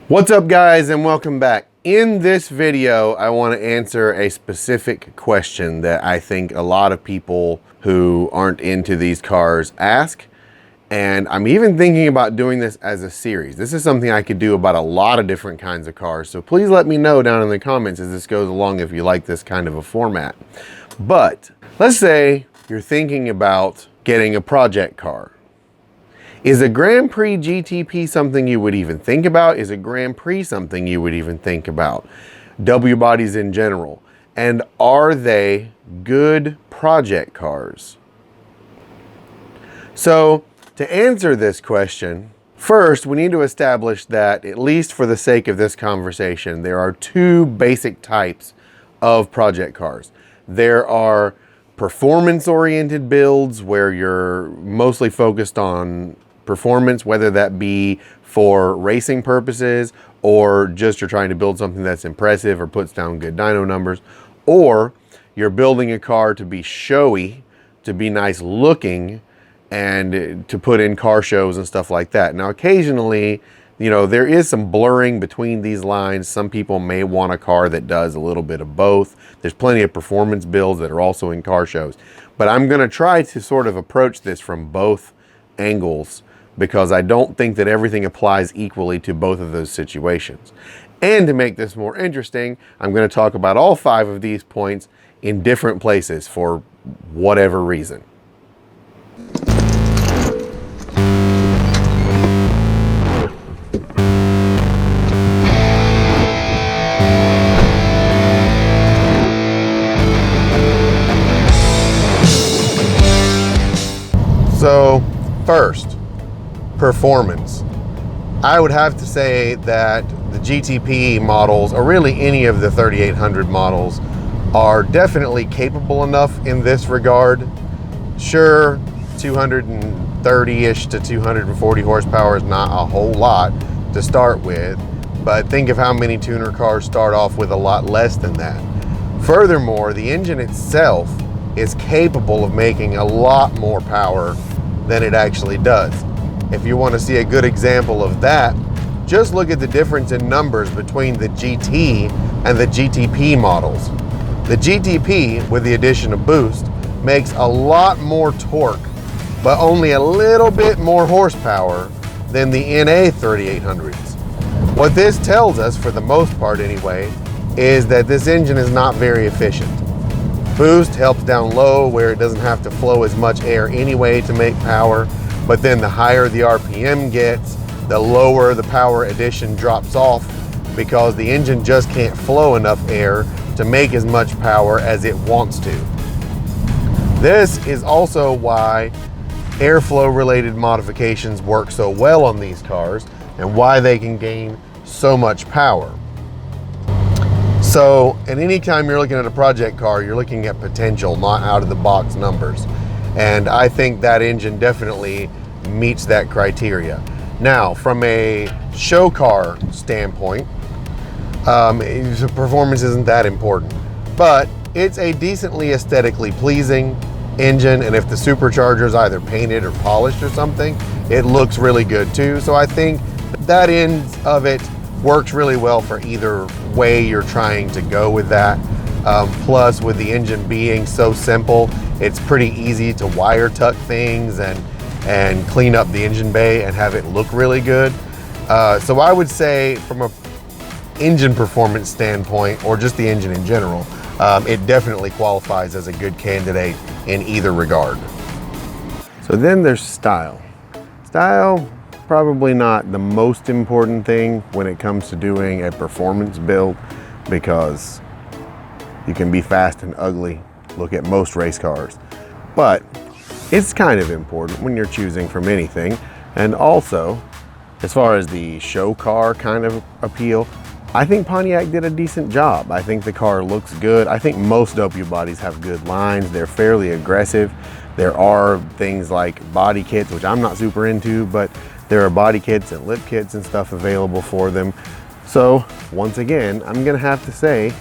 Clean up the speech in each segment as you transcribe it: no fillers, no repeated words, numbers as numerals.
What's up guys, and welcome back. In this video, I want to answer a specific question that I think a lot of people who aren't into these cars ask. And I'm even thinking about doing this as a series. This is something I could do about a lot of different kinds of cars. So please let me know down in the comments as this goes along if you like this kind of a format. But let's say you're thinking about getting a project car. Is a Grand Prix GTP something you would even think about? Is a Grand Prix something you would even think about? W bodies in general. And are they good project cars? So to answer this question, first we need to establish that, at least for the sake of this conversation, there are two basic types of project cars. There are performance-oriented builds where you're mostly focused on performance, whether that be for racing purposes or just you're trying to build something that's impressive or puts down good dyno numbers, or you're building a car to be showy, to be nice looking, and to put in car shows and stuff like that. Now occasionally, you know, there is some blurring between these lines. Some people may want a car that does a little bit of both. There's plenty of performance builds that are also in car shows. But I'm going to try to sort of approach this from both angles, because I don't think that everything applies equally to both of those situations. And to make this more interesting, I'm going to talk about all 5 of these points in different places for whatever reason. So first, performance. I would have to say that the GTP models, or really any of the 3800 models, are definitely capable enough in this regard. Sure, 230-ish to 240 horsepower is not a whole lot to start with, but think of how many tuner cars start off with a lot less than that. Furthermore, the engine itself is capable of making a lot more power than it actually does. If you want to see a good example of that, just look at the difference in numbers between the GT and the GTP models. The GTP, with the addition of boost, makes a lot more torque, but only a little bit more horsepower than the NA 3800s. What this tells us, for the most part anyway, is that this engine is not very efficient. Boost helps down low where it doesn't have to flow as much air anyway to make power. But then the higher the RPM gets, the lower the power addition drops off, because the engine just can't flow enough air to make as much power as it wants to. This is also why airflow related modifications work so well on these cars and why they can gain so much power. So, and anytime you're looking at a project car, you're looking at potential, not out of the box numbers. And I think that engine definitely meets that criteria. Now, from a show car standpoint, performance isn't that important, but it's a decently aesthetically pleasing engine, and if the supercharger is either painted or polished or something, it looks really good too. So I think that end of it works really well for either way you're trying to go with that. Plus, with the engine being so simple, it's pretty easy to wire tuck things and clean up the engine bay and have it look really good. So I would say, from a engine performance standpoint, or just the engine in general, it definitely qualifies as a good candidate in either regard. So then there's style. Style, probably not the most important thing when it comes to doing a performance build, because you can be fast and ugly. Look at most race cars. But it's kind of important when you're choosing from anything. And also, as far as the show car kind of appeal, I think Pontiac did a decent job. I think the car looks good. I think most W bodies have good lines. They're fairly aggressive. There are things like body kits, which I'm not super into, but there are body kits and lip kits and stuff available for them. So once again, I'm gonna have to say,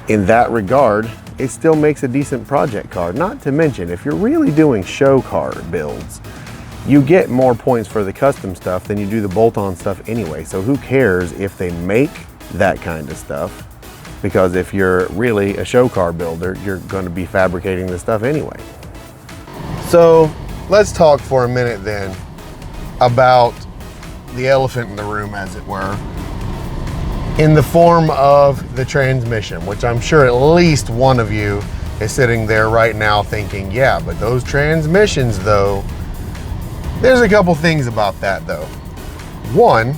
in that regard, it still makes a decent project car. Not to mention, if you're really doing show car builds, you get more points for the custom stuff than you do the bolt-on stuff anyway. So who cares if they make that kind of stuff? Because if you're really a show car builder, you're going to be fabricating this stuff anyway. So let's talk for a minute then about the elephant in the room, as it were, in the form of the transmission, which I'm sure at least one of you is sitting there right now thinking, yeah, but those transmissions though, there's a couple things about that though. One,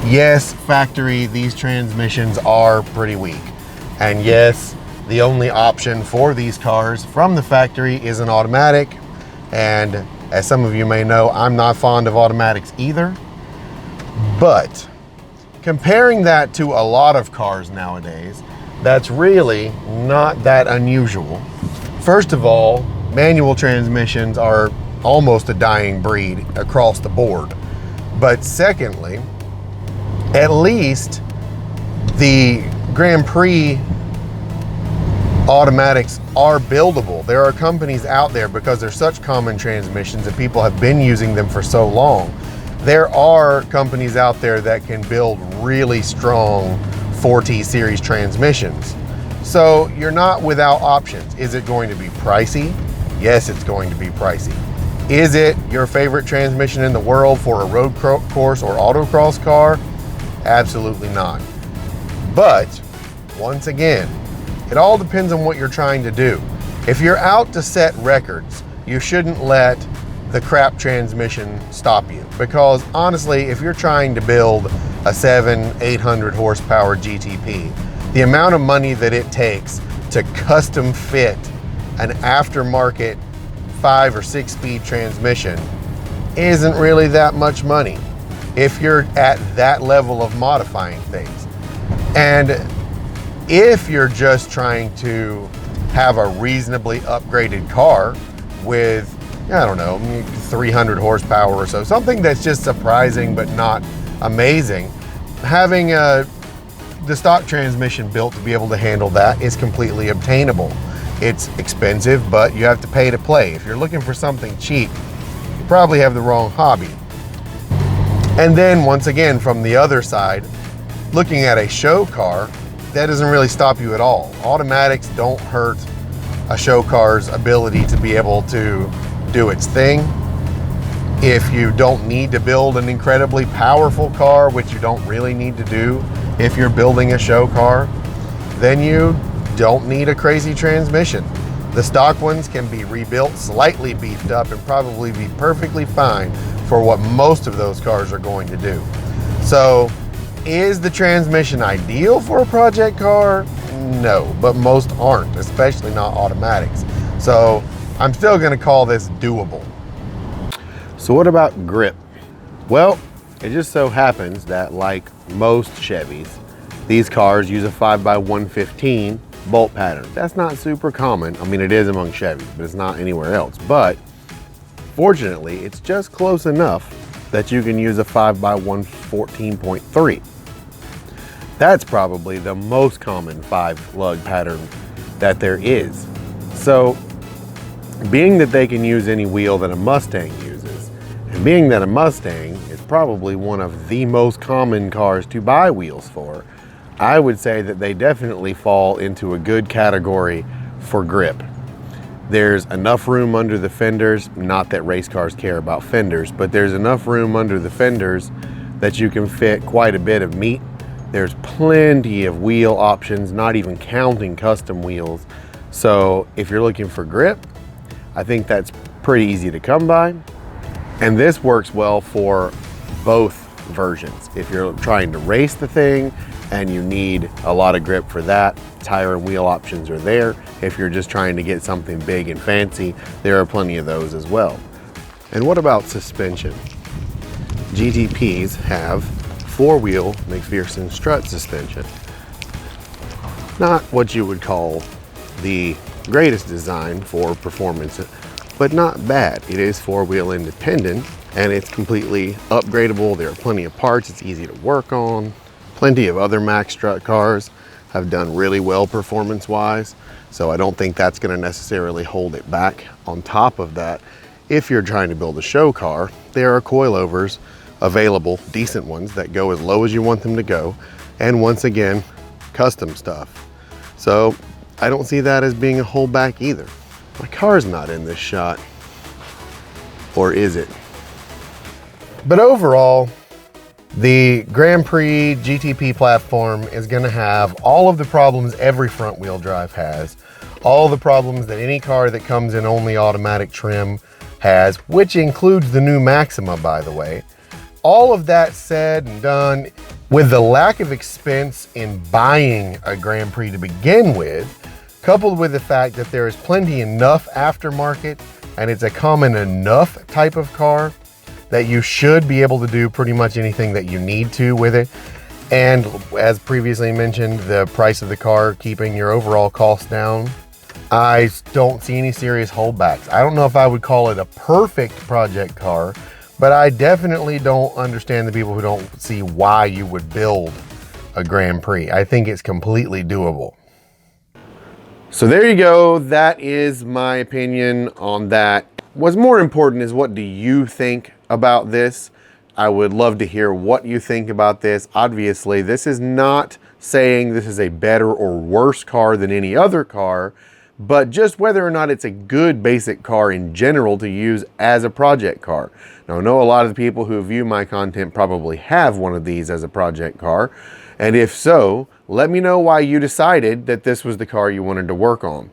yes, factory, these transmissions are pretty weak. And yes, the only option for these cars from the factory is an automatic. And as some of you may know, I'm not fond of automatics either. But comparing that to a lot of cars nowadays, that's really not that unusual. First of all, manual transmissions are almost a dying breed across the board. But secondly, at least the Grand Prix automatics are buildable. There are companies out there, because they're such common transmissions and people have been using them for so long. There are companies out there that can build really strong 4T series transmissions. So you're not without options. Is it going to be pricey? Yes, it's going to be pricey. Is it your favorite transmission in the world for a road course or autocross car? Absolutely not. But once again, it all depends on what you're trying to do. If you're out to set records, you shouldn't let the crap transmission stop you. Because honestly, if you're trying to build a 700-800 horsepower GTP, the amount of money that it takes to custom fit an aftermarket 5 or 6 speed transmission isn't really that much money if you're at that level of modifying things. And if you're just trying to have a reasonably upgraded car with, I don't know, 300 horsepower or so, something that's just surprising but not amazing, having the stock transmission built to be able to handle that is completely obtainable. It's expensive, but you have to pay to play. If you're looking for something cheap, you probably have the wrong hobby. And then once again, from the other side, looking at a show car, that doesn't really stop you at all. Automatics don't hurt a show car's ability to be able to do its thing. If you don't need to build an incredibly powerful car, which you don't really need to do if you're building a show car, then you don't need a crazy transmission. The stock ones can be rebuilt, slightly beefed up, and probably be perfectly fine for what most of those cars are going to do. So, is the transmission ideal for a project car? No, but most aren't, especially not automatics. So I'm still gonna call this doable. So what about grip? Well, it just so happens that like most Chevys, these cars use a 5x115 bolt pattern. That's not super common. I mean, it is among Chevys, but it's not anywhere else. But fortunately, it's just close enough that you can use a 5x114.3. That's probably the most common 5-lug pattern that there is. So, being that they can use any wheel that a Mustang uses, and being that a Mustang is probably one of the most common cars to buy wheels for, I would say that they definitely fall into a good category for grip. There's enough room under the fenders, not that race cars care about fenders, but there's enough room under the fenders that you can fit quite a bit of meat. There's plenty of wheel options, not even counting custom wheels. So if you're looking for grip, I think that's pretty easy to come by. And this works well for both versions. If you're trying to race the thing and you need a lot of grip for that, tire and wheel options are there. If you're just trying to get something big and fancy, there are plenty of those as well. And what about suspension? GTPs have 4-wheel McPherson strut suspension. Not what you would call the greatest design for performance, but not bad. It is 4-wheel independent and it's completely upgradable. There are plenty of parts, it's easy to work on. Plenty of other Mack strut cars have done really well performance-wise, so I don't think that's gonna necessarily hold it back. On top of that, if you're trying to build a show car, there are coilovers available, decent ones that go as low as you want them to go. And once again, custom stuff. So I don't see that as being a holdback either. My car's not in this shot. Or is it? But overall, the Grand Prix GTP platform is gonna have all of the problems every front wheel drive has, all the problems that any car that comes in only automatic trim has, which includes the new Maxima, by the way. All of that said and done, with the lack of expense in buying a Grand Prix to begin with, coupled with the fact that there is plenty enough aftermarket and it's a common enough type of car that you should be able to do pretty much anything that you need to with it. And as previously mentioned, the price of the car keeping your overall cost down, I don't see any serious holdbacks. I don't know if I would call it a perfect project car, but I definitely don't understand the people who don't see why you would build a Grand Prix. I think it's completely doable. So there you go. That is my opinion on that. What's more important is, what do you think about this? I would love to hear what you think about this. Obviously, this is not saying this is a better or worse car than any other car, but just whether or not it's a good basic car in general to use as a project car. Now, I know a lot of the people who view my content probably have one of these as a project car, and if so, let me know why you decided that this was the car you wanted to work on.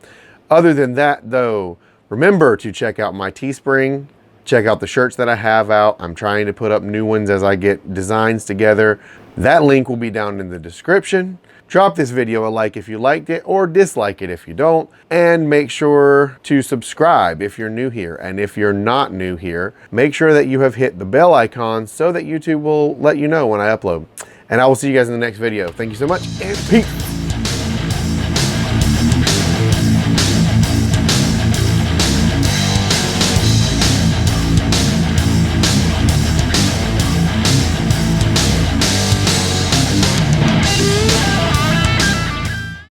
Other than that though, remember to check out my Teespring, check out the shirts that I have out. I'm trying to put up new ones as I get designs together. That link will be down in the description. Drop this video a like if you liked it, or dislike it if you don't, and make sure to subscribe if you're new here. And if you're not new here, make sure that you have hit the bell icon so that YouTube will let you know when I upload. And I will see you guys in the next video. Thank you so much, and peace.